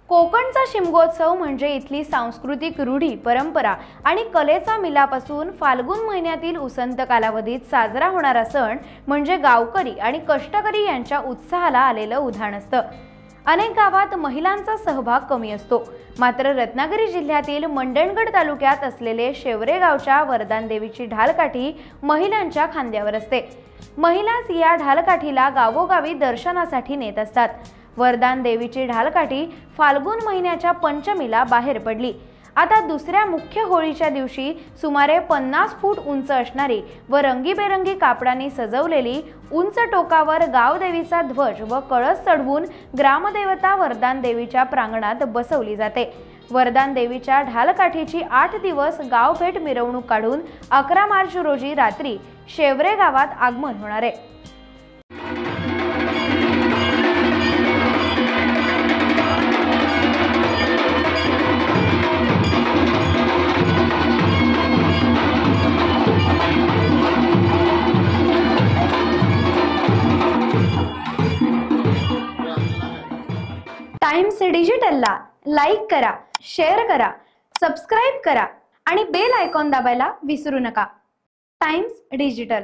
कोकणचा शिमगोत्सव म्हणजे इथली सांस्कृतिक रूढी परंपरा आणि कलेचा मिलाप असून फाल्गुन महिन्यातील उसंत कालावधीत साजरा होणारा सण म्हणजे गावकरी आणि कष्टकरी यांच्या उत्साहाला आलेलं उधाण असतं। अनेक गावात महिलांचा सहभाग कमी असतो, मात्र रत्नागिरी जिल्ह्यातील मंडणगड तालुक्यात असलेले शेवरे गावच्या वरदान देवीची ढालकाठी महिलांच्या खांद्यावर असते। महिलाच या ढालकाठीला गावोगावी दर्शनासाठी नेत असतात। वरदान देवीची ढालकाठी फाल्गुन महिन्याच्या पंचमीला बाहेर पडली। आता दुसऱ्या मुख्य होळीच्या दिवशी सुमारे 50 फूट उंच असणारी व रंगीबेरंगी कापडांनी सजवलेली उंच टोकावर गावदेवीचा ध्वज व कळस चढवून ग्रामदेवता वरदान देवीच्या प्रांगणात बसवली जाते। वरदान देवीच्या ढालकाठीची 8 दिवस गावभेट मिरवणूक काढून 11 मार्च रोजी रात्री शेवरे गावात आगमन होणार आहे। टाइम्स डिजिटलला लाईक करा, शेअर करा, सबस्क्राइब करा आणि बेल आयकॉन दाबायला विसरू नका। Times digital.